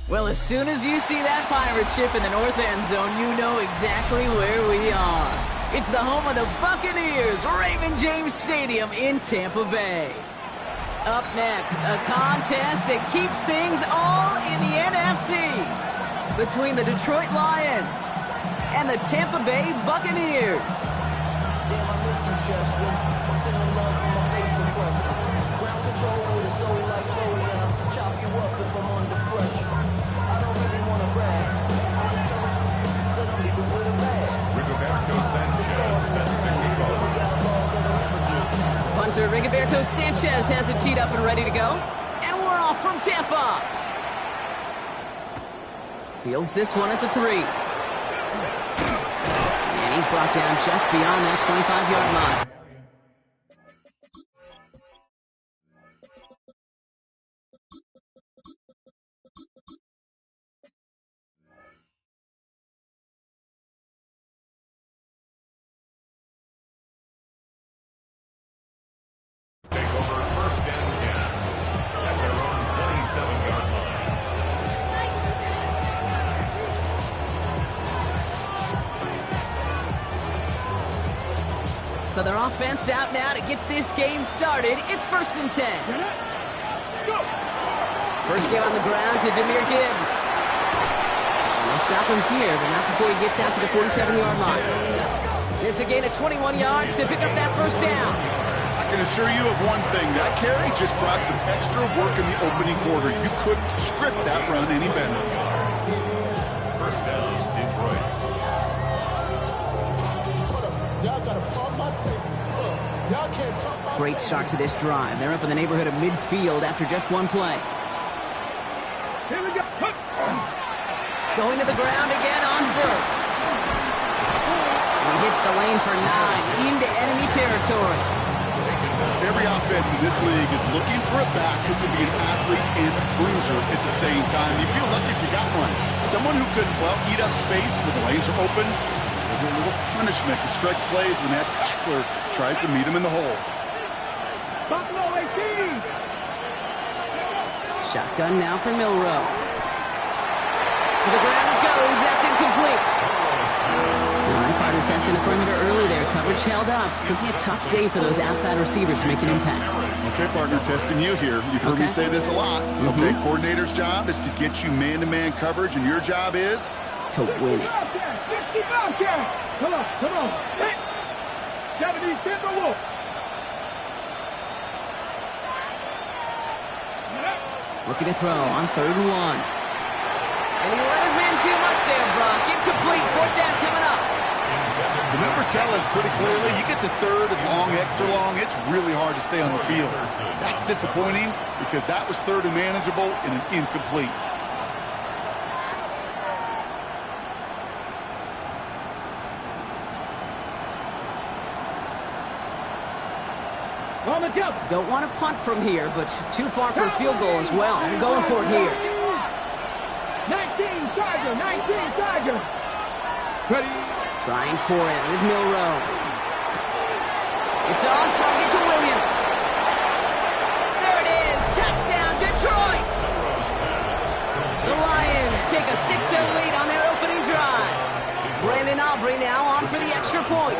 Well, as soon as you see that pirate ship in the north end zone, you know exactly where we are. It's the home of the Buccaneers, Raymond James Stadium in Tampa Bay. Up next, a contest that keeps things all in the NFC between the Detroit Lions and the Tampa Bay Buccaneers. Damn, I miss you, Chester. I'm sending love from my Facebook question. Ground control with a soul like Chloe, and I'll chop you up if I'm under pressure. I don't really want to brag. I just tell them that I'm leaving with a bag. Rigoberto Sanchez set to kick off. Punter Rigoberto Sanchez has it teed up and ready to go. And we're off from Tampa. Fields this one at the 3. And he's brought down just beyond that 25-yard line. Take over first and 10 at their own 27-yard line. So their offense out now to get this game started. It's first and 10. First game on the ground to Jahmyr Gibbs. And they'll stop him here, but not before he gets out to the 47-yard line. It's a gain of 21 yards to pick up that first down. I can assure you of one thing. That carry just brought some extra work in the opening quarter. You couldn't script that run any better. First down, Detroit. Y'all gotta pump my taste. Y'all can't talk about. Great start to this drive. They're up in the neighborhood of midfield after just one play. Here we go. Going to the ground again on first. He hits the lane for 9 into enemy territory. Every offense in this league is looking for a back who can be an athlete and a bruiser at the same time. You feel lucky if you got one. Someone who could, well, eat up space when the lanes are open. Give a little punishment to stretch plays when that tackler tries to meet him in the hole. Buffalo 18. Shotgun now for Milrow. To the ground it goes. That's incomplete. All right, partner testing the perimeter early there. Coverage held up. Could be a tough day for those outside receivers to make an impact. Okay, partner, testing you here. You've heard me say this a lot. Okay, coordinator's job is to get you man-to-man coverage, and your job is? To win it. Come on, come on. Hey, 70 Timberwolves. Looking to throw on 3rd and 1. And he let his man too much there, Brock. Incomplete. 4th down coming up. The numbers tell us pretty clearly, you get to 3rd and long, extra long, it's really hard to stay on the field. That's disappointing because that was 3rd and manageable and an incomplete. Don't want to punt from here, but too far for a field goal as well. They're going for it here. 19 Tiger. Ready. Trying for it with Milrow. It's on target to Williams. There it is. Touchdown, Detroit. extra point.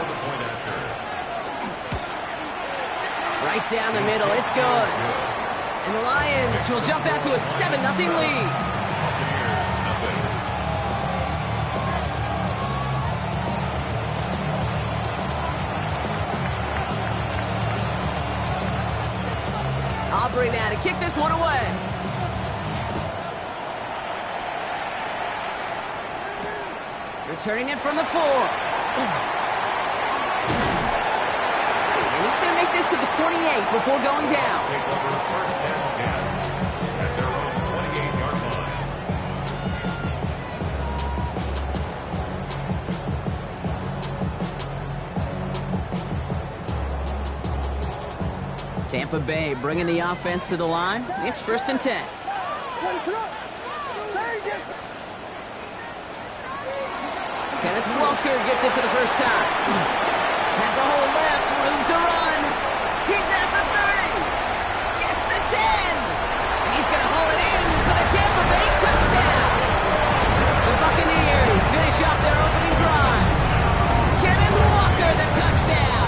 Right down the middle, it's good. And the Lions will jump out to a 7-0 lead. Aubrey now to kick this one away. Returning it from the 4. And he's going to make this to the 28 before going down. Take over first and 10 at their own 28-yard line. Tampa Bay bringing the offense to the line. It's first and 10. Kenneth Walker gets it for the first time. Has a hole left, room to run. He's at the 30. Gets the 10. And he's going to haul it in for the Tampa Bay touchdown. The Buccaneers finish off their opening drive. Kenneth Walker, the touchdown.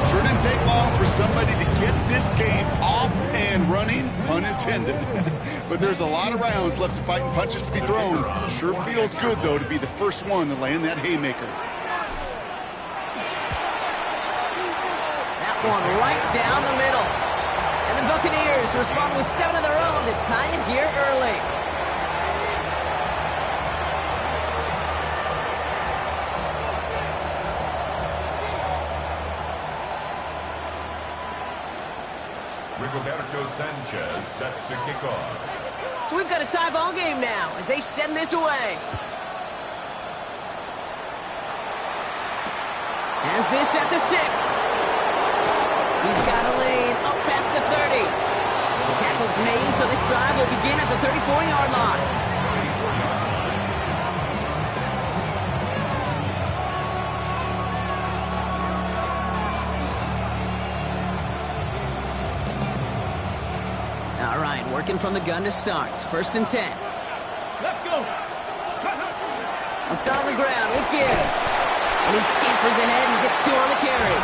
Sure didn't take long for somebody to get this game off and running, pun intended. But there's a lot of rounds left to fight and punches to be thrown. Sure feels good, though, to be the first one to land that haymaker. That one right down the middle. And the Buccaneers respond with 7 of their own to tie it here early. Rigoberto Sanchez set to kick off. So we've got a tie ball game now as they send this away. Has this at the 6. He's got a lane up past the 30. The tackle's made, so this drive will begin at the 34-yard line. All right, working from the gun to start. First and 10. Let's go. He'll start on the ground with Gibbs. And he scampers ahead and gets 2 on the carry.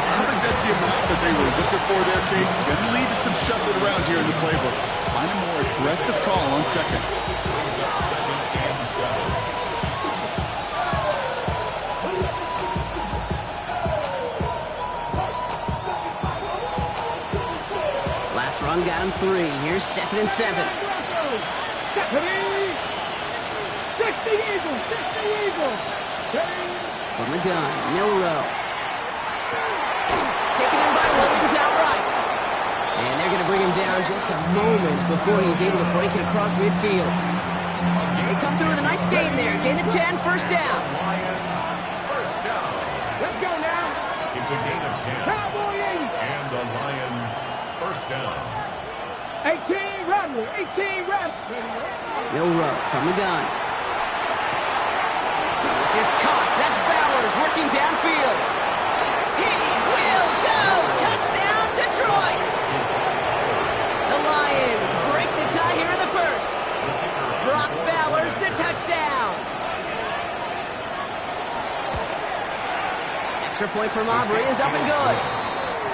I don't think that's the amount that they were looking for there, Kate. Going to lead to some shuffling around here in the playbook. Find a more aggressive call on second. Brings up second and 7. Last run got him 3. Here's second and 7. From the gun, Milrow. Taken in by Williams outright. And they're going to bring him down just a moment before he's able to break it across midfield. They come through with a nice gain there. Gain of 10, first down. Lions, first down. Let's go now. It's a gain of 10. Cowboy 80. And the Lions, first down. 18 Radley. 18 Radley. Milrow from the gun. This is caught. That's Bowers working downfield. He will go. Touchdown, Detroit. The Lions break the tie here in the first. Brock Bowers, the touchdown. Extra point from Aubrey is up and good.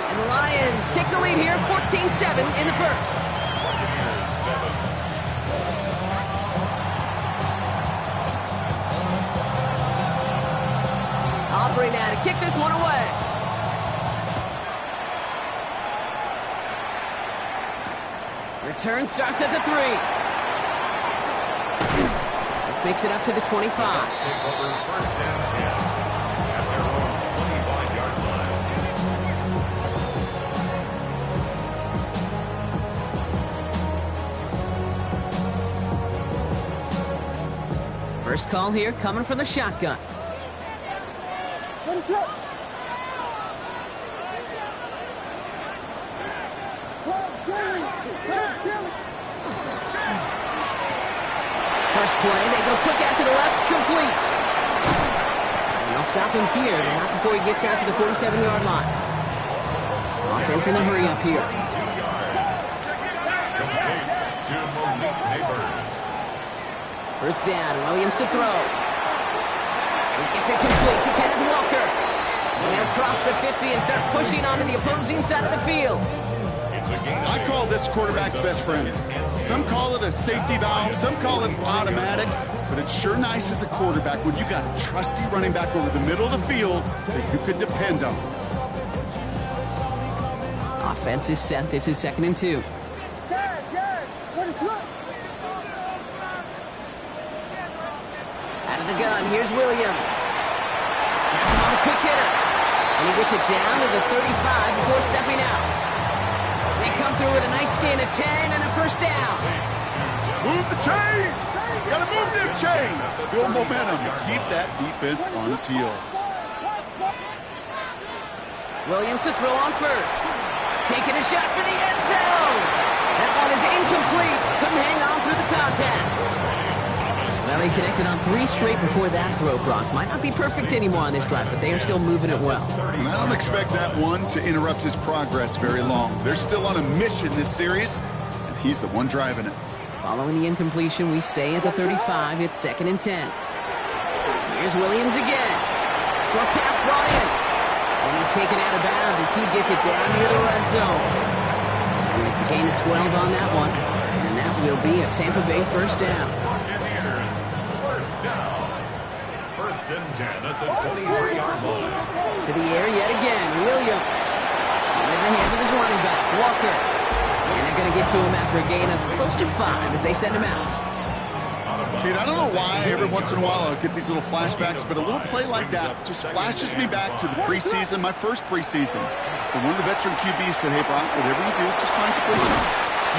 And the Lions take the lead here, 14-7 in the first. Buccaneers, 7. Aubrey now to kick this one away. Return starts at the 3. This makes it up to the 25. Take over first and 10 at their own 25-yard line. First call here coming from the shotgun. What's up? First play, they go quick out to the left, complete. And they'll stop him here, but not before he gets out to the 47-yard line. Offense in the hurry up here. 2 yards. Complete to Malik Neighbors. First down, Williams to throw. It's incomplete to Kenneth Walker. And they'll cross the 50 and start pushing onto the opposing side of the field. I call this quarterback's best friend. Some call it a safety valve, some call it automatic, but it's sure nice as a quarterback when you got a trusty running back over the middle of the field that you could depend on. Offense is set. This is 2nd and 2. Out of the gun, here's Williams. Has him on a quick hitter. And he gets it down to the 35 before stepping out. They come through with a nice gain of 10 and a first down. Move the chains! Gotta move them chains! Build momentum to keep that defense on its heels. Williams to throw on first. Taking a shot for the end zone. That one is incomplete. Couldn't hang on through the contact. Well, he connected on 3 straight before that throw, Brock. Might not be perfect anymore on this drive, but they are still moving it well. And I don't expect that one to interrupt his progress very long. They're still on a mission this series, and he's the one driving it. Following the incompletion, we stay at the 35. It's 2nd and 10. Here's Williams again. Short pass brought in. And he's taken out of bounds as he gets it down near the red zone. And it's a gain of 12 on that one. And that will be a Tampa Bay first down. First and 10 at the 23-yard line. To the air yet again. Williams. Into the hands of his running back, Walker. And they're going to get to him after a gain of close to 5 as they send him out. Kid, I don't know why every once in a while I'll get these little flashbacks, but a little play like that just flashes me back to the preseason, my first preseason. When one of the veteran QBs said, hey, Brock, whatever you do, just find completions.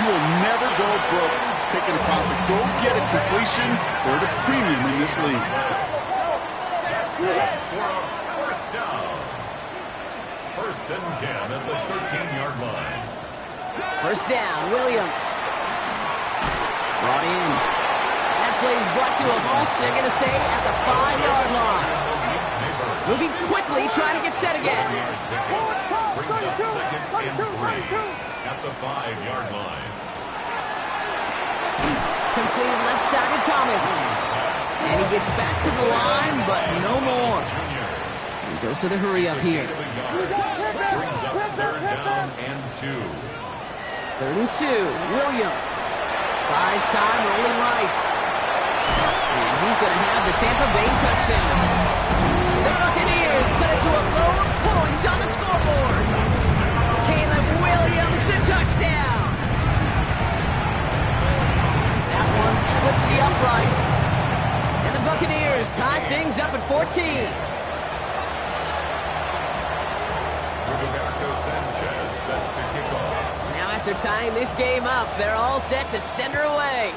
You will never go broke taking a profit. Go get a completion. They're at a premium in this league. For a first down. First and 10 at the 13-yard line. First down, Williams. Brought in. And that play is brought to a halt, so they're going to say at the 5-yard line. Moving quickly, trying to get set again. Brings up 2nd and 3 at the 5-yard line. Completed left side to Thomas. And he gets back to the line, but no more. And goes to the hurry up here. Brings up 3rd down and 2. 3rd and 2, Williams. Buys time, rolling right. And he's going to have the Tampa Bay touchdown. The Buccaneers put it to a lone point on the scoreboard. Caleb Williams, the touchdown. That one splits the uprights. And the Buccaneers tie things up at 14. Roberto Sanchez set to kick off. Now after tying this game up, they're all set to send her away.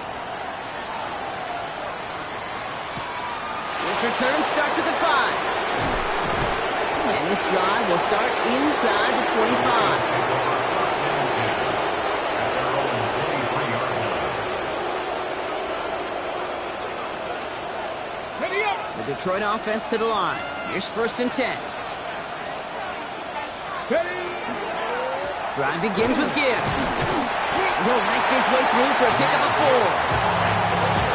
This return starts at the 5. And this drive will start inside the 25. First and 10 at their own 23-yard line. Ready up. The Detroit offense to the line. Here's 1st and 10. Ready. Drive begins with Gibbs. He'll make his way through for a pickup of 4.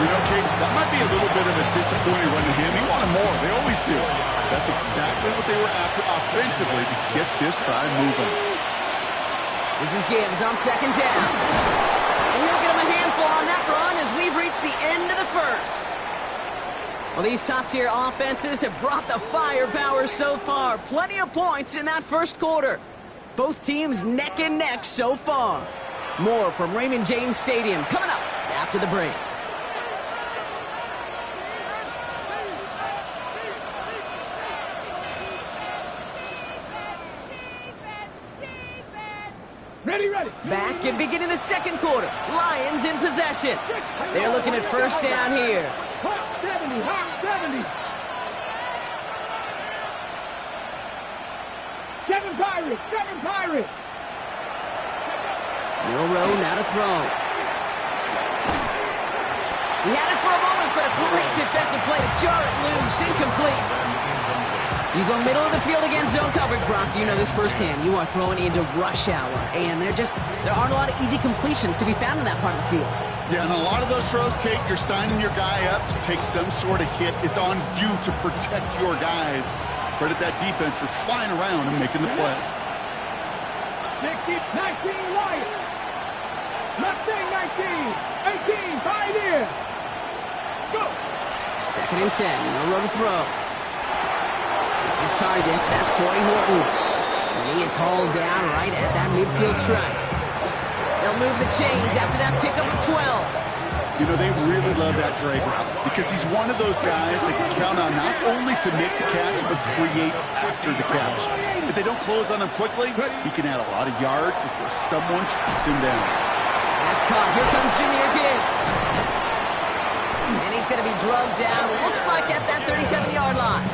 You know, Kate, that might be a little bit of a disappointing run to him. He wanted more. They always do. That's exactly what they were after offensively to get this drive moving. This is Gibbs on 2nd down. And he'll get him a handful on that run as we've reached the end of the first. Well, these top-tier offenses have brought the firepower so far. Plenty of points in that first quarter. Both teams neck and neck so far. More from Raymond James Stadium coming up after the break. Ready, ready. Back and beginning the second quarter. Lions in possession. They're looking at first down here. Hot 70, hot 70. 7 Pirates, 7 Pirates. Milrow now to throw. He had it for a moment, but a great defensive play to jar it loose. Incomplete. You go middle of the field against zone coverage, Brock. You know this firsthand. You are throwing into rush hour, and there aren't a lot of easy completions to be found in that part of the field. Yeah, and a lot of those throws, Kate, you're signing your guy up to take some sort of hit. It's on you to protect your guys. Credit that defense for flying around and making the play. 19 Lions. Mustang 19. 18, Pioneer. Go. 2nd and 10. No road to throw. It's his target. That's Torrey Horton. And he is hauled down right at that midfield stripe. They'll move the chains after that pickup of 12. You know, they really love that drag route because he's one of those guys they can count on not only to make the catch, but create after the catch. If they don't close on him quickly, he can add a lot of yards before someone tracks him down. That's caught. Here comes Junior Gibbs. And he's going to be drugged down, looks like at that 37-yard line.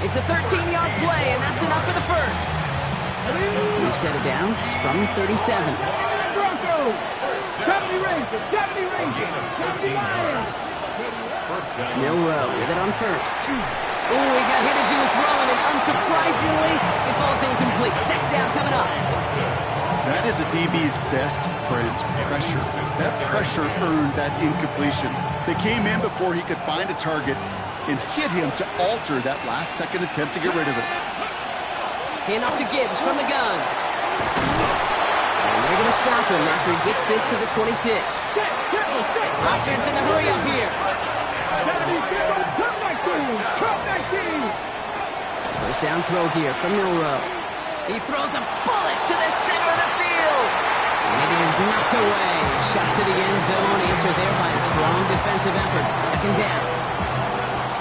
It's a 13-yard play, and that's enough for the first. New set of downs from 37. Broncos. 70 Rangers. 70 Rangers. 70 Lions. Milrow with it on first. Oh, he got hit as he was throwing, and unsurprisingly, it falls incomplete. 2nd down coming up. That is a DB's best friend, pressure. That pressure earned that incompletion. They came in before he could find a target and hit him to alter that last-second attempt to get rid of it. Hand off to Gibbs from the gun. And they're going to stop him after he gets this to the 26. Offense in the hurry up here. First down throw here from Milrow. He throws a bullet to the center of the field. And it is knocked away. Shot to the end zone. Answered there by a strong defensive effort. 2nd down.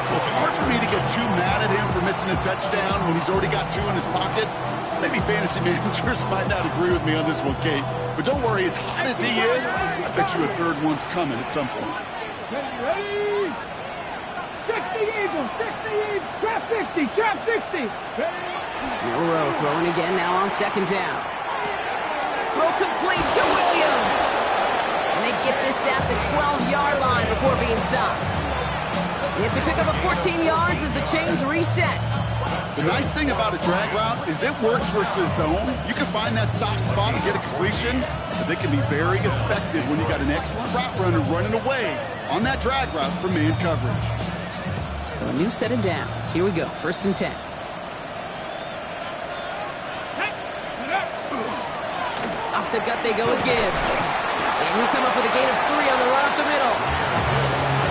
Well, it's hard for me to get too mad at him for missing a touchdown when he's already got 2 in his pocket. Maybe fantasy managers might not agree with me on this one, Kate. But don't worry, as hot as he is, I bet you a 3rd one's coming at some point. Ready? 60 Eagles. 60 Eagles. Trap 60. Trap 60. Milrow throwing again now on 2nd down. Throw complete to Williams. And they get this down to the 12-yard line before being stopped. It's a pickup of 14 yards as the chains reset. The nice thing about a drag route is it works versus zone. You can find that soft spot and get a completion, but they can be very effective when you got an excellent route runner running away on that drag route from man coverage. So a new set of downs. Here we go. 1st and 10. Off the gut they go with Gibbs. And he'll come up with a gain of 3 on the run up the middle.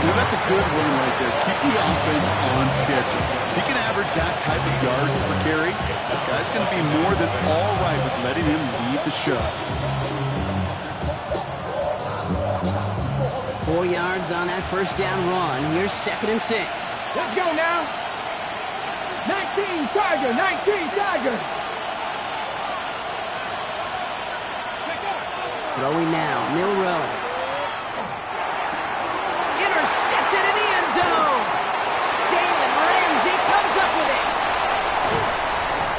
You know, that's a good run right there. Keep the offense on schedule. If he can average that type of yards per carry, this guy's going to be more than all right with letting him lead the show. 4 yards on that first down run. Here's 2nd and 6. Let's go now. 19 Tiger. 19 Tiger. Throwing now. Milrow. Intercepted in the end zone. Jalen Ramsey comes up with it.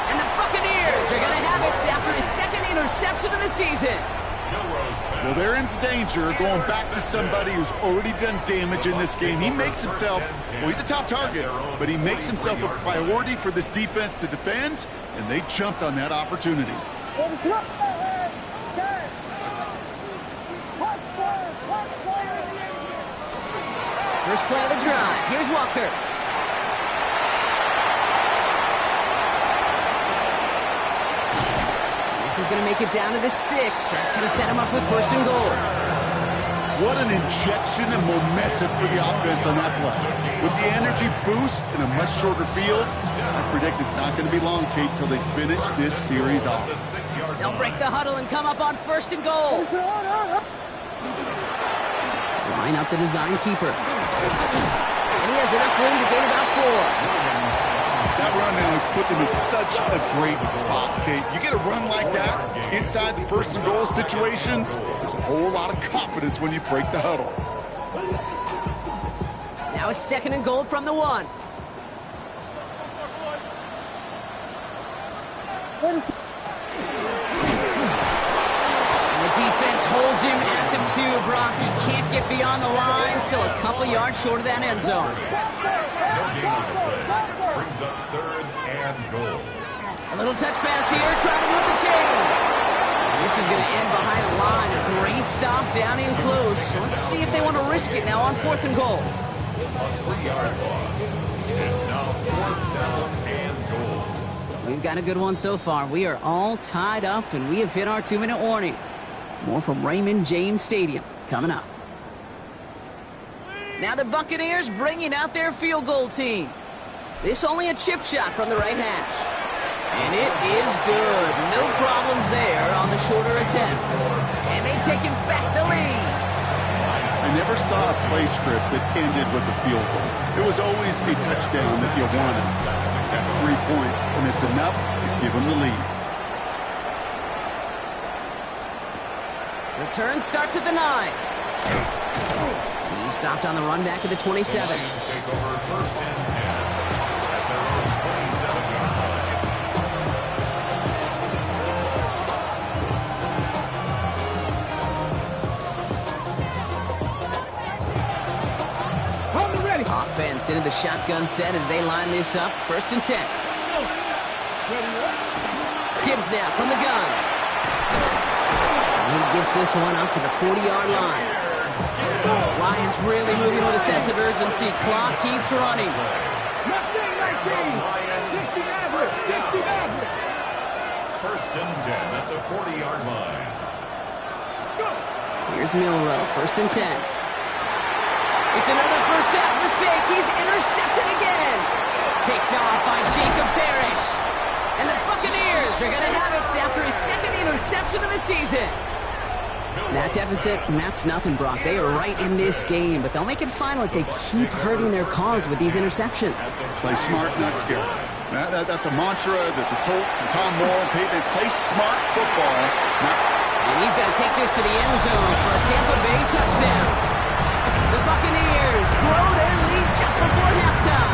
And the Buccaneers are going to have it after his 2nd interception of the season. Well, they're in danger going back to somebody who's already done damage in this game. He makes himself, well, he's a top target, but he makes himself a priority for this defense to defend, and they jumped on that opportunity. First play of the drive. Here's Walker. This is going to make it down to the 6. That's going to set him up with 1st and goal. What an injection of momentum for the offense on that play. With the energy boost in a much shorter field, I predict it's not going to be long, Kate, till they finish this series off. They'll break the huddle and come up on 1st and goal. Line up the design keeper. And he has enough room to gain about 4. That run now has put them in such a great spot, Kate. You get a run like that inside the 1st and goal situations, there's a whole lot of confidence when you break the huddle. Now it's 2nd and goal from the 1. And the defense holds him at the 2, Brock. He can't get beyond the line, still a couple yards short of that end zone. No gain on the play. Brings up 3rd and goal. A little touch pass here, trying to move the chains. And this is going to end behind the line. A great stop down in close. So let's see if they want to risk it now on 4th and goal. A 3-yard loss. It's now 4th down and goal. We've got a good one so far. We are all tied up, and we have hit our 2-minute warning. More from Raymond James Stadium coming up. Now the Buccaneers bringing out their field goal team. This only a chip shot from the right hash. And it is good. No problems there on the shorter attempt. And they've taken back the lead. I never saw a play script that ended with a field goal. It was always a touchdown that you wanted. That's 3 points, and it's enough to give them the lead. Return starts at the 9. He stopped on the run back at the 27. The Lions take over 1st and 10 at their own 27-yard line. Hold it ready. Offense into the shotgun set as they line this up. 1st and 10. Gibbs now from the gun. And he gets this one up to the 40-yard line. Lions really moving with a sense of urgency. Clock keeps running. 19, 60 average, 60 average. 1st and 10 at the 40-yard line. Here's Milrow, 1st and 10. It's another first half mistake. He's intercepted again. Picked off by Jacob Parrish. And the Buccaneers are going to have it after his 2nd interception of the season. That deficit, that's nothing, Brock. They are right in this game, but they'll make it final if they keep hurting their cause with these interceptions. Play smart, not scared. That's a mantra that the Colts and Tom Moore and Peyton play smart football, not scared. And he's going to take this to the end zone for a Tampa Bay touchdown. The Buccaneers grow their lead just before halftime.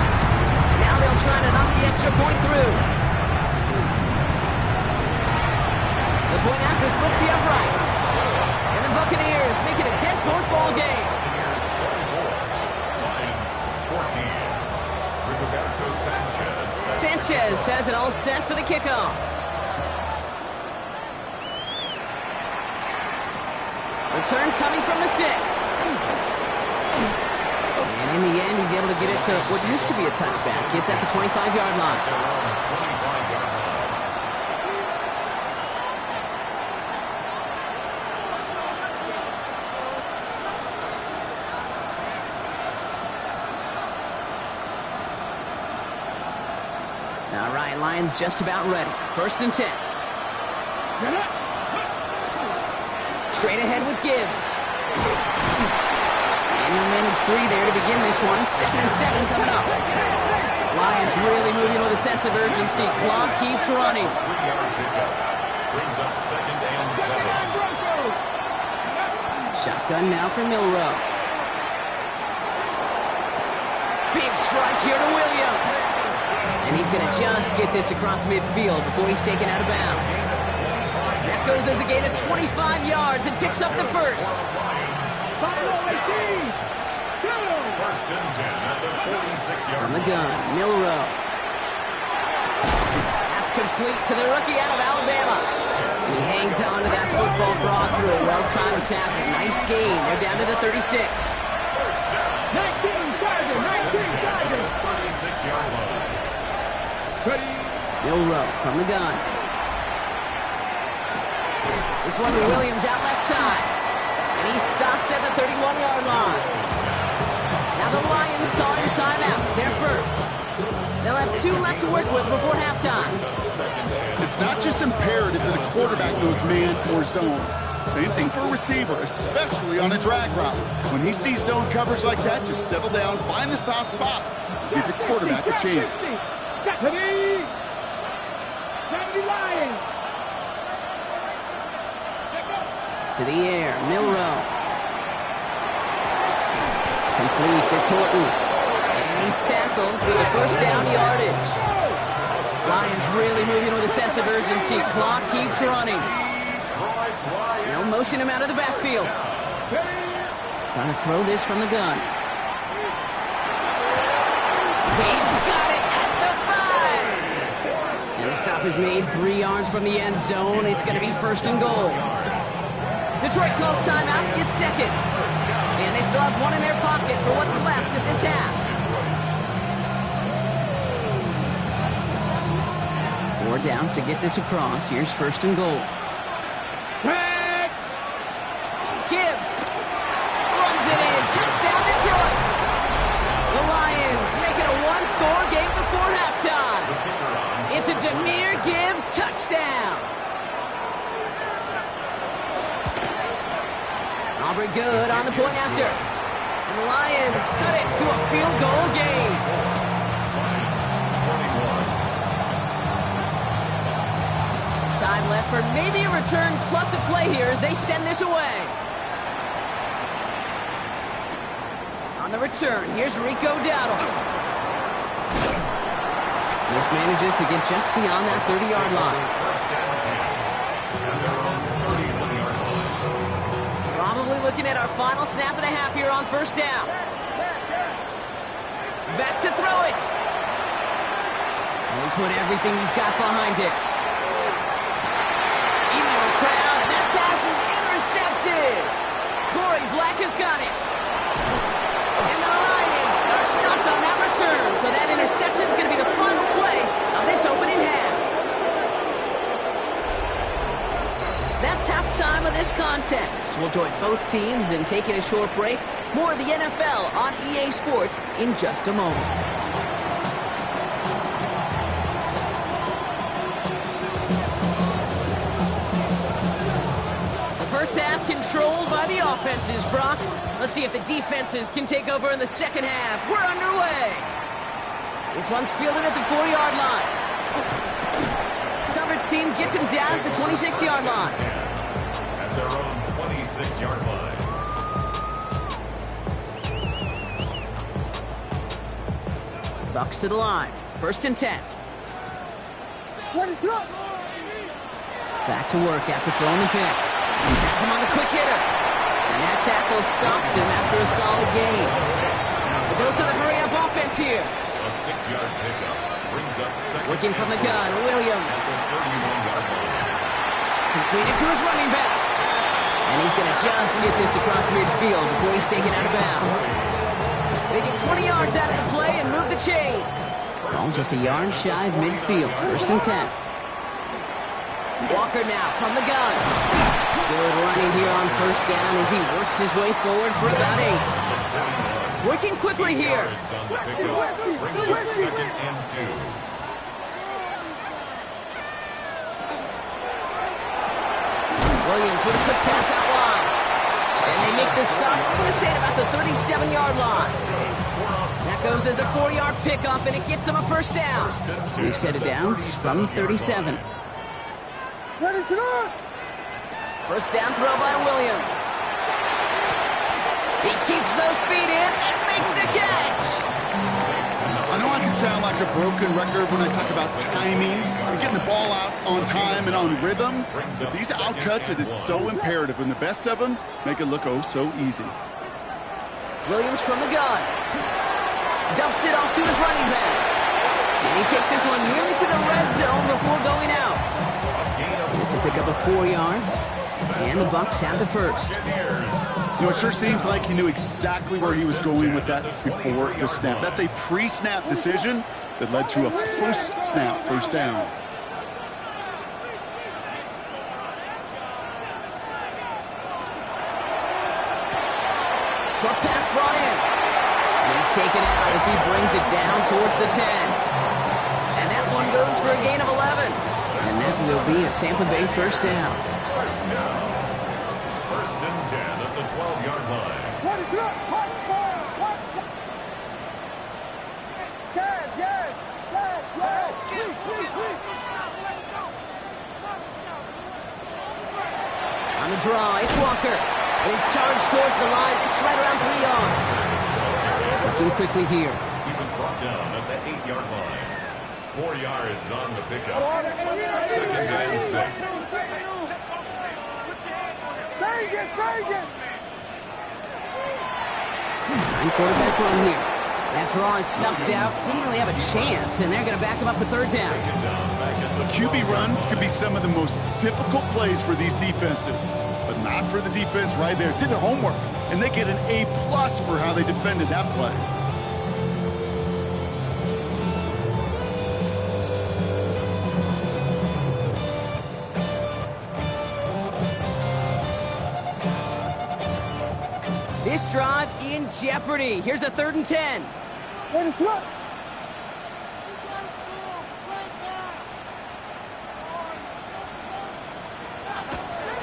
Now they'll try to knock the extra point through. The point after splits the uprights. And the Buccaneers make it a 10-point ball game. Lions 14. Roberto Sanchez. Sanchez has it all set for the kickoff. Return coming from the 6. And in the end, he's able to get it to what used to be a touchback. It's at the 25-yard line. All right, Lions just about ready. 1st and 10. Straight ahead with Gibbs. And he'll manage 3 there to begin this one. 2nd and 7 coming up. Lions really moving with a sense of urgency. Clock keeps running. 3-yard pickup. Brings up 2nd and 7. Shotgun now for Milrow. Big strike here to Williams. And he's going to just get this across midfield before he's taken out of bounds. That goes as a gain of 25 yards and picks up the 1st. 1st and 10 at the 46-yard From line. the gun, Milrow. That's complete to the rookie out of Alabama. And he hangs on to that football Brock through a well-timed tackle. Nice gain. They're down to the 36. 19 Tiger, 19 Tiger. 36-yard line. Milrow from the gun. This one to Williams out left side. And he's stopped at the 31-yard line. Now the Lions calling timeouts. They're first. They'll have 2 left to work with before halftime. It's not just imperative that a quarterback knows man or zone. Same thing for a receiver, especially on a drag route. When he sees zone coverage like that, just settle down, find the soft spot. Give your quarterback a chance. 70 Lions. To the air, Milrow. Completes, it's Horton. And he's tackled for the 1st down yardage. Lions really moving with a sense of urgency. Clock keeps running. They'll motion him out of the backfield. Trying to throw this from the gun. He's got it at the 5. The stop is made 3 yards from the end zone. It's going to be 1st and goal. Detroit calls timeout, gets second. And they still have 1 in their pocket for what's left of this half. 4 downs to get this across. Here's 1st and goal. Gibbs runs it in. Touchdown, Detroit. The Lions make it a 1-score game before halftime. It's a Jahmyr Gibbs touchdown. Aubrey good on the point after. And the Lions cut it to a field goal game. Time left for maybe a return plus a play here as they send this away. On the return, here's Rico Dowdle. This manages to get just beyond that 30-yard line. Probably looking at our final snap of the half here on 1st down. Back to throw it. And he put everything he's got behind it. Into a crowd, and that pass is intercepted. Corey Black has got it. And the Lions are stopped on that return, so that interception is going to be the final play of this opening half. That's halftime of this contest. We'll join both teams in taking a short break. More of the NFL on EA Sports in just a moment. The first half controlled by the offenses, Brock. Let's see if the defenses can take over in the second half. We're underway. This one's fielded at the 4-yard line. Coverage team gets him down at the 26-yard line. At their own 26-yard line. Bucks to the line. 1st and 10. What is up? Back to work after throwing the pick. Has him on the quick hitter. And that tackle stops him after a solid gain. The dose of the hurry-up offense here. A 6-yard pickup brings up second. Looking from the gun, Williams. 31-yard line. Completed to his running back. And he's going to just get this across midfield before he's taken out of bounds. They get 20 yards out of the play and move the chains. Ball just a yard shy of midfield. 1st and 10. Walker now from the gun. Good running here on 1st down as he works his way forward for about 8. Working quickly here. Yards on the pickup brings up 2nd and 2. Williams with a quick pass out wide. And they make the stop, I'm going to say at about the 37-yard line. That goes as a 4-yard pickup, and it gets them a 1st down. We've set it down from 37. What is it up? 1st down throw by Williams. He keeps those feet in and makes the catch. I know I can sound like a broken record when I talk about timing and getting the ball out on time and on rhythm, but these outcuts, it is so imperative, and the best of them make it look oh so easy. Williams from the gun. Dumps it off to his running back. And he takes this one nearly to the red zone before going out. It's a pickup of 4 yards, and the Bucks have the 1st. You know, it sure seems like he knew exactly where he was going with that before the snap. That's a pre-snap decision that led to a post-snap 1st down. Short pass brought in. He's taken out as he brings it down towards the 10. And that one goes for a gain of 11. And that will be a Tampa Bay 1st down. 1st and 10 at the 12-yard line. What is up? What's going? What's going? Yes, yes, yes, yes. On the draw, it's Walker. And he's charged towards the line. It's right around 3 yards. Looking quickly here. He was brought down at the 8-yard line. 4 yards on the pickup. 2nd and 6. Vegas, Vegas. Design quarterback run here. That draw is snuffed out. Didn't really have a chance, and they're going to back him up for 3rd down. 2nd down back at QB runs can be some of the most difficult plays for these defenses, but not for the defense right there. Did their homework, and they get an A+ for how they defended that play. This drive in jeopardy. Here's a 3rd and 10.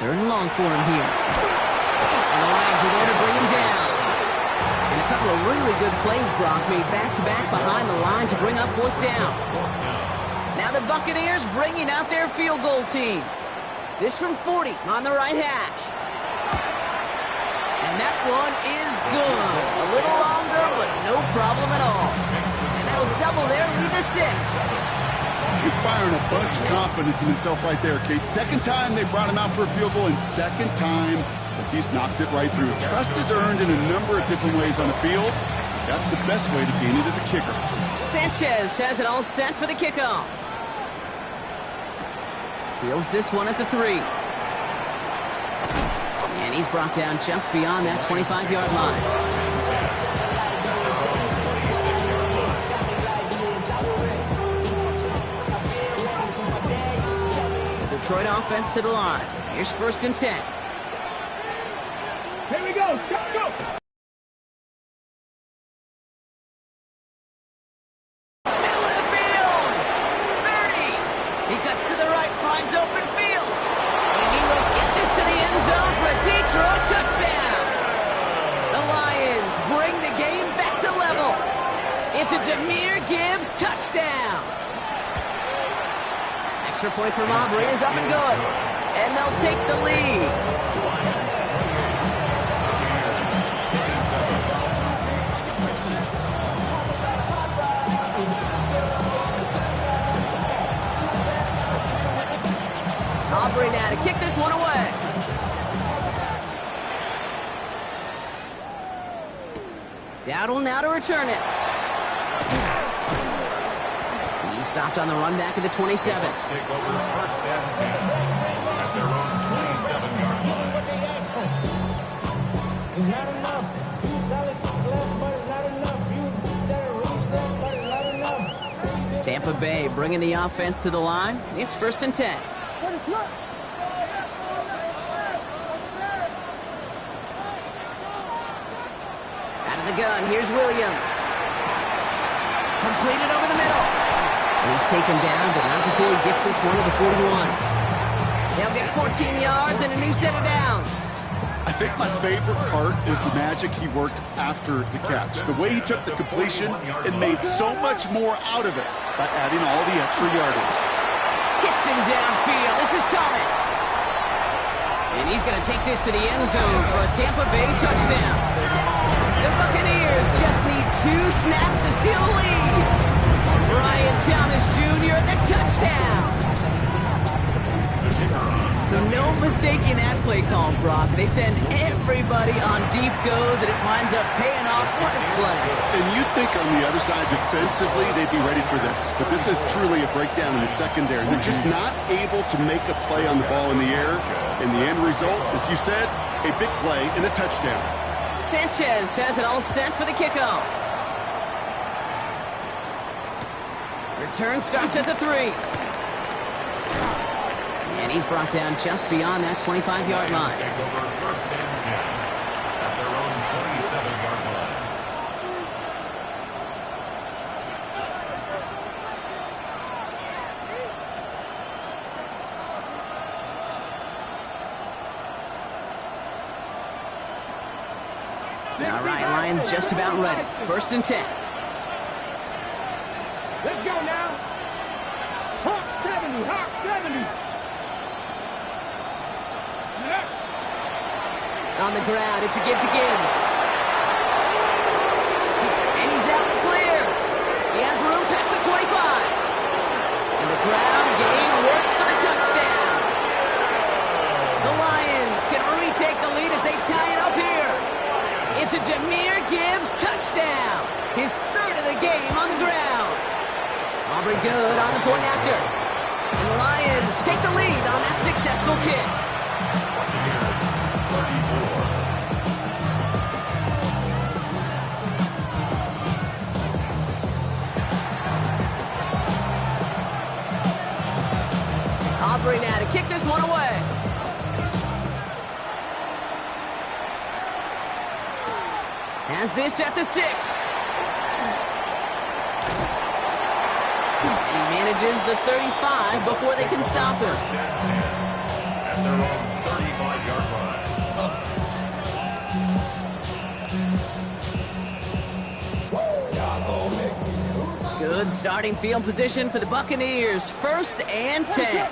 Third and long for him here. And the Lions are there to bring him down. And a couple of really good plays, Brock, made back-to-back behind the line to bring up 4th down. Now the Buccaneers bringing out their field goal team. This from 40 on the right hash. And that one is good. A little longer, but no problem at all. And that'll double their lead to 6. Inspiring a bunch of confidence in himself right there, Kate. Second time they brought him out for a field goal, and second time that he's knocked it right through. Trust is earned in a number of different ways on the field. That's the best way to gain it as a kicker. Sanchez has it all set for the kickoff. Fields this one at the 3. And he's brought down just beyond that 25-yard line. Detroit offense to the line. Here's 1st and 10. Here we go. Go. Middle of the field. 30. He cuts to the right, finds open field. And he will get this to the end zone for a Detroit touchdown. The Lions bring the game back to level. It's a Jahmyr Gibbs touchdown. Extra point from Aubrey is up and good. And they'll take the lead. Aubrey now to kick this one away. Dowdle now to return it. He stopped on the run back at the 27. Take over 1st and 10 at their own 27-yard line. It's not enough. You solid left, but it's not enough. You there, reach that, but it's not enough. Tampa Bay bringing the offense to the line. It's 1st and 10. Out of the gun, here's Williams. Completed over the middle. And he's taken down, but not before he gets this one to the 41. They'll get 14 yards and a new set of downs. I think my favorite part is the magic he worked after the catch. The way he took the completion and made so much more out of it by adding all the extra yardage. Hits him downfield. This is Thomas. And he's going to take this to the end zone for a Tampa Bay touchdown. The Buccaneers just need 2 snaps to steal the lead. Brian Thomas Jr. the touchdown. So no mistaking that play call, Brock. They send everybody on deep goes, and it winds up paying off. What a play. And you'd think on the other side defensively they'd be ready for this. But this is truly a breakdown in the secondary. They're just not able to make a play on the ball in the air. And the end result, as you said, a big play and a touchdown. Sanchez has it all set for the kickoff. Return starts at the 3. And he's brought down just beyond that 25-yard line. Take over 1st and 10 at their own 27-yard line. All right, Lions just about ready. 1st and 10. Let's go now. Hawk 70, Hawk 70. On the ground, it's a give to Gibbs. And he's out in the clear. He has room past the 25. And the ground game works for the touchdown. The Lions can retake the lead as they tie it up here. It's a Jahmyr Gibbs touchdown. His 3rd of the game on the ground. Aubrey good on the point after. And the Lions take the lead on that successful kick. Buccaneers 34. Aubrey now to kick this one away. Has this at the 6. And he manages the 35 before they can stop him. At their own 35-yard line. Good starting field position for the Buccaneers. 1st and 10.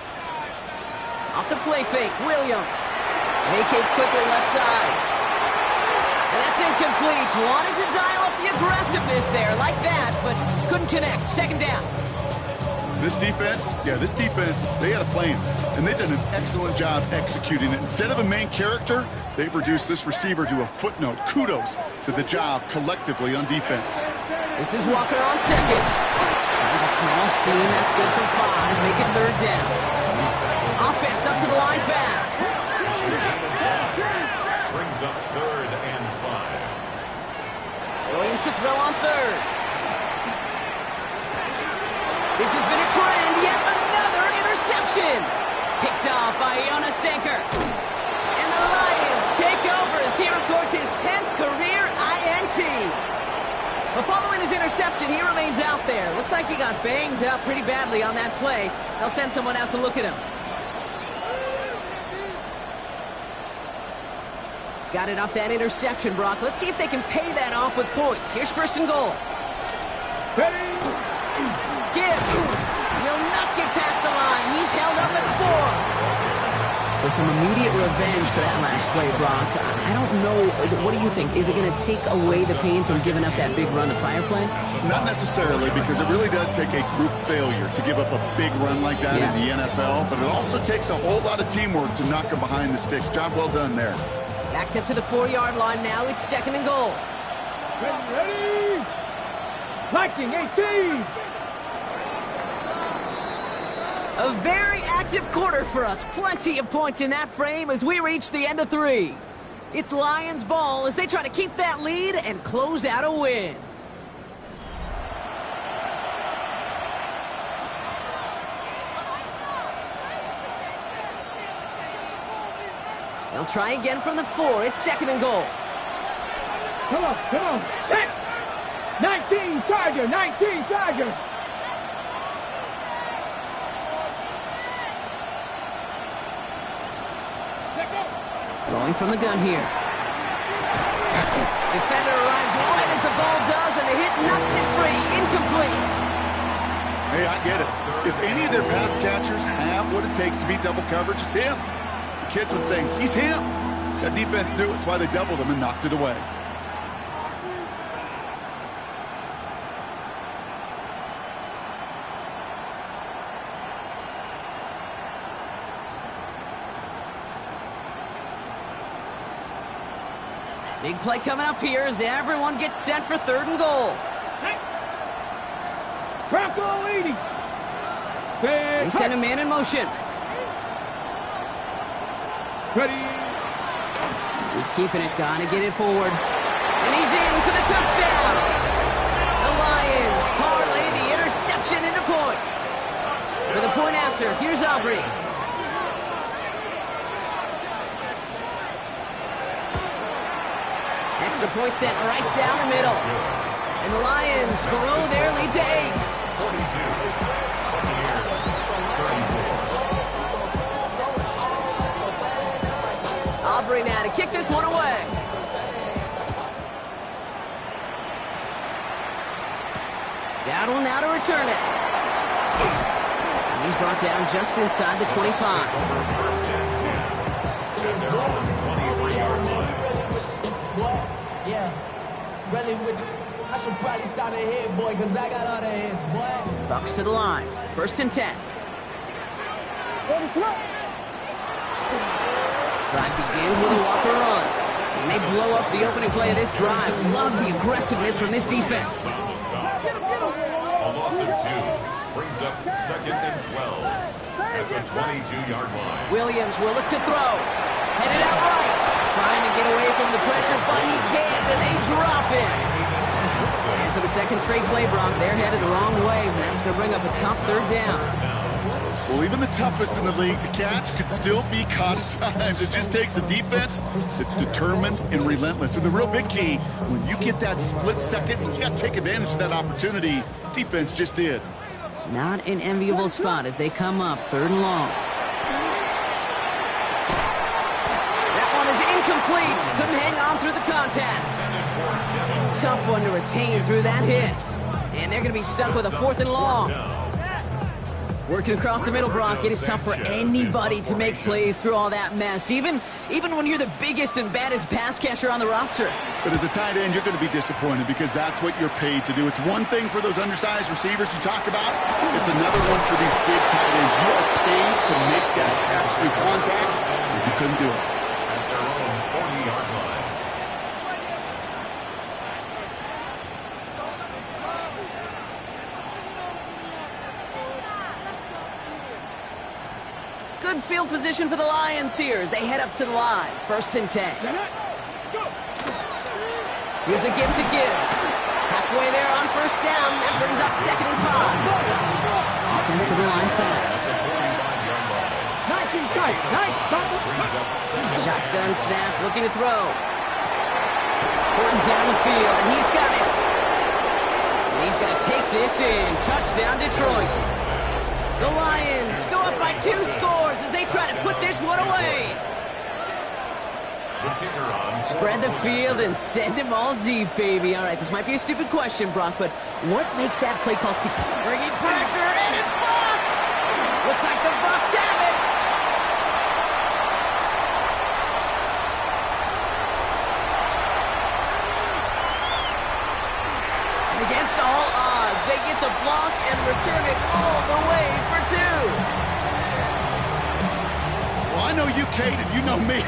Off the play fake, Williams. Vacates quickly left side. And that's incomplete. Wanted to dial up the aggressiveness there like that, but couldn't connect. 2nd down. This defense, they had a plan, and they've done an excellent job executing it. Instead of a main character, they've reduced this receiver to a footnote. Kudos to the job collectively on defense. This is Walker on 2nd. Finds a small seam. That's good for 5. Make it 3rd down. Offense up to the line fast. Brings up 3rd and 5. Williams to throw on 3rd. This has been a trend. Yet another interception. Picked off by Jonas Sanker. And the Lions take over as he records his 10th career INT. But following his interception, he remains out there. Looks like he got banged up pretty badly on that play. They'll send someone out to look at him. Got it off that interception, Brock. Let's see if they can pay that off with points. Here's 1st and goal. Ready? Gibbs will not get past the line. He's held up at 4. So some immediate revenge for that last play, Brock. I don't know. What do you think? Is it going to take away the pain from giving up that big run the prior play? Not necessarily, because it really does take a group failure to give up a big run like that in the NFL. But it also takes a whole lot of teamwork to knock them behind the sticks. Job well done there. Backed up to the 4-yard line now. It's 2nd and goal. Ready? Liking 18. A very active quarter for us. Plenty of points in that frame as we reach the end of 3. It's Lions ball as they try to keep that lead and close out a win. They'll try again from the 4. It's 2nd and goal. Come on. Set. 19 Charger. Rolling from the gun here. Defender arrives right as the ball does, and the hit knocks it free. Incomplete. Hey, I get it. If any of their pass catchers have what it takes to beat double coverage, it's him. The kids would say, he's him. That defense knew it's why they doubled him and knocked it away. Big play coming up here as everyone gets set for 3rd and goal. Bronco 80. They send a man in motion. Ready? He's keeping it, gonna get it forward. And he's in for the touchdown. The Lions parlay the interception into points. For the point after, here's Aubrey. Extra point sent right down the middle. And the Lions grow their lead to 8. 42. Aubrey now to kick this one away. Dowdle now to return it. And he's brought down just inside the 25. Yeah, really with I should probably start a head, boy, because I got all the heads, boy. Bucks to the line. 1st and 10. Drive begins with a Walker run. And they blow up the opening play of this drive. Love the aggressiveness from this defense. A loss of 2 brings up 2nd and 12. at the 22-yard line. Williams will look to throw. Headed out right. Trying to get away from the pressure, but he can't, and they drop him. And for the second straight play, Brock, they're headed the wrong way, and that's going to bring up a tough third down. Well, even the toughest in the league to catch could still be caught at times. It just takes a defense that's determined and relentless. And the real big key, when you get that split second, you got to take advantage of that opportunity. Defense just did. Not an enviable spot as they come up third and long. That one is incomplete. Couldn't hang on through the contact. Tough one to retain through that hit. And they're going to be stuck with a fourth and long. Working across the middle, Brock, it is tough for anybody to make plays through all that mess, even when you're the biggest and baddest pass catcher on the roster. But as a tight end, you're going to be disappointed because that's what you're paid to do. It's one thing for those undersized receivers you talk about. It's another one for these big tight ends. You are paid to make that catch through contact, and you couldn't do it. At their own 40-yard line. Good field position for the Lions here as they head up to the line. First and 10. Here's a give to Gibbs. Halfway there on first down. That brings up second and 5. Offensive line fast. 19 tight. Shotgun snap, looking to throw. Horton down the field, and he's got it. And he's going to take this in. Touchdown, Detroit. The Lions go up by 2 scores as they try to put this one away. The kicker on. Spread the field and send him all deep, baby. All right, this might be a stupid question, Brock, but what makes that play call stick? Bringing pressure, and it's blocked! Looks like the Bucs have it! And against all odds, they get the block and return it all the way for 2. Well, I know you, Kate, and you know me,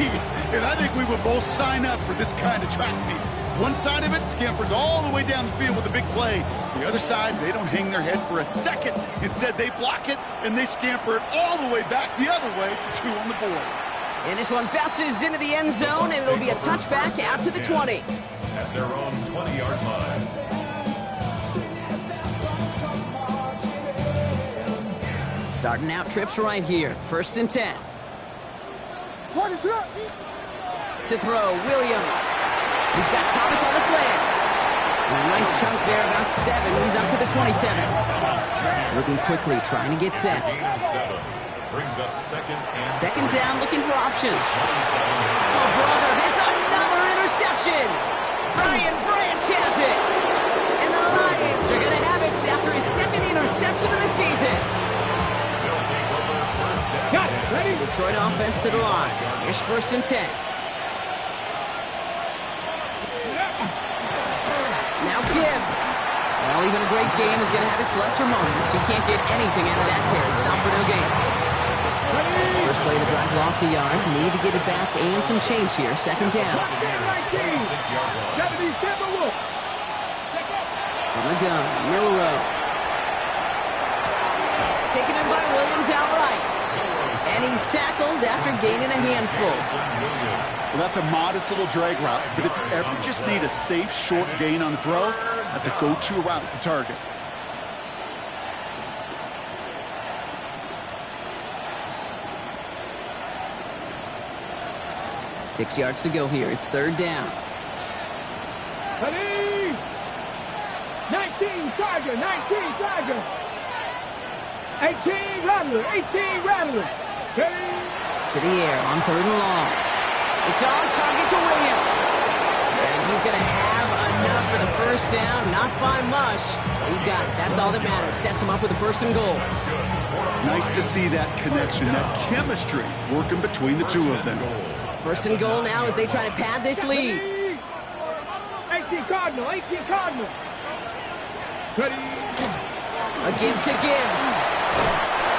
and I think we would both sign up for this kind of track meet. One side of it scampers all the way down the field with a big play. The other side, they don't hang their head for a second. Instead, they block it, and they scamper it all the way back the other way for 2 on the board. And this one bounces into the end zone, and it'll be a touchback out to the 20. At their own 20-yard line. Starting out trips right here. First and 10. To throw, Williams. He's got Thomas on the slant. And a nice chunk there, about 7. He's up to the 27. Looking quickly, trying to get set. Gain of 7. Brings up Second down, looking for options. Oh, brother, it's another interception. Brian Branch has it. And the Lions are going to have it after his second interception of the season. Got it. Ready? Detroit offense to the line. Here's first and 10. Now Gibbs. Well, even a great game is going to have its lesser moments. He can't get anything out of that carry. Stop for no gain. First play of the drive lost a yard. Need to get it back and some change here. Second down. 19. 70, Timberwolf. On the gun, Milrow. Taken in by Williams outright. And he's tackled after gaining a handful. Well, that's a modest little drag route, but if you ever just need a safe, short gain on the throw, that's a go-to route to target. Six yards to go here. It's third down. Ready? 19 Tiger, 19 Tiger. 18 Rattler, 18 Rattler. Ready? To the air on third and long. It's on target to Williams. And he's going to have enough for the first down. Not by much. He got it. That's all that matters. Sets him up with a first and goal. Nice to see that connection, that chemistry working between the two of them. First and goal now as they try to pad this lead. 18 Cardinal, 18 Cardinal. Ready? A give to Gibbs.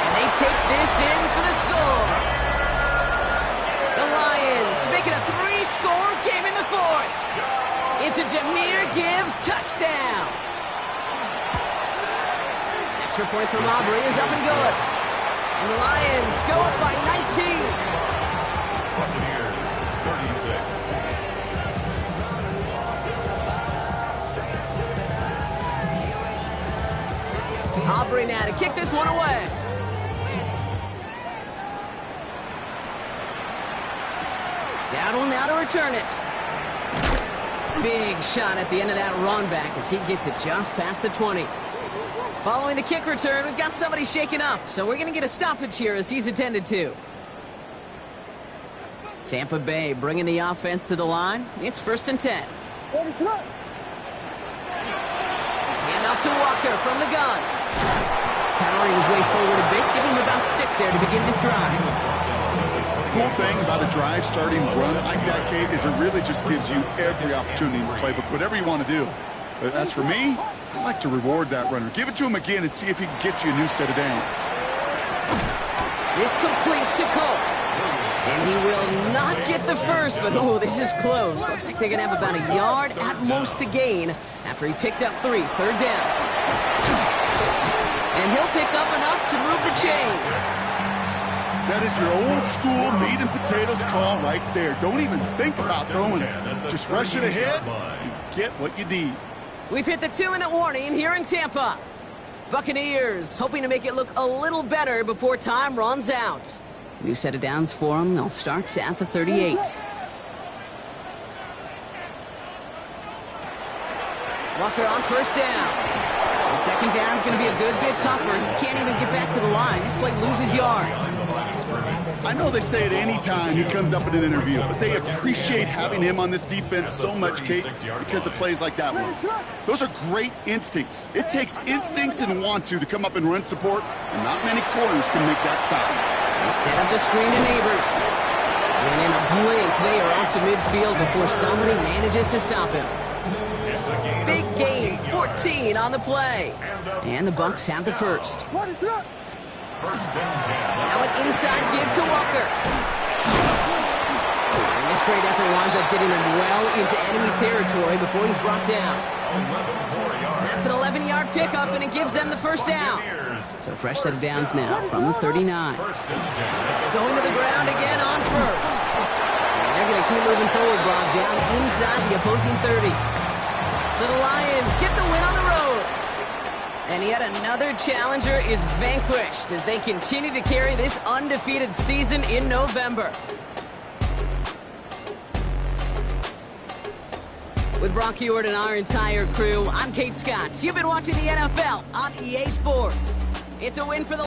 And they take this in for the score. The Lions making a 3-score game in the fourth. It's a Jahmyr Gibbs touchdown. Extra point from Aubrey is up and good. And the Lions go up by 19. Buccaneers, 36. Aubrey now to kick this one away. Dowdle now to return it. Big shot at the end of that run back as he gets it just past the 20. Following the kick return, we've got somebody shaken up, so we're going to get a stoppage here as he's attended to. Tampa Bay bringing the offense to the line. It's 1st and 10. Hand off to Walker from the gun. Powering his way forward a bit, giving him about 6 there to begin this drive. Cool thing about a drive starting run like that, Kate, is it really just gives you every opportunity in the playbook, whatever you want to do. But as for me, I like to reward that runner. Give it to him again and see if he can get you a new set of downs. This complete to Cole. And he will not get the first, but oh, this is close. Looks like they're going to have about a yard at most to gain after he picked up 3, 3rd down. And he'll pick up enough to move the chains. That is your old school meat and potatoes call right there. Don't even think about throwing it. Just rush it ahead and get what you need. We've hit the 2-minute warning here in Tampa. Buccaneers hoping to make it look a little better before time runs out. New set of downs for them. They'll start at the 38. Walker on 1st down. And 2nd down is going to be a good bit tougher. He can't even get back to the line. This play loses yards. I know they say it any time he comes up in an interview, but they appreciate having him on this defense so much, Kate, because of plays like that one. Those are great instincts. It takes instincts and want to come up and run support, and not many corners can make that stop. They set up the screen to Neighbors. And in a blink, they are off to midfield before somebody manages to stop him. Big gain, 14 on the play. And the Bucs have the first. First and 10. Now an inside give to Walker. And this great effort winds up getting him well into enemy territory before he's brought down. That's an 11-yard pickup, and it gives them the 1st down. So fresh set of downs now from the 39. Going to the ground again on 1st. And they're going to keep moving forward, Bob, down inside the opposing 30. So the Lions get the win on the road. And yet another challenger is vanquished as they continue to carry this undefeated season in November. With Brock Heward and our entire crew, I'm Kate Scott. You've been watching the NFL on EA Sports. It's a win for the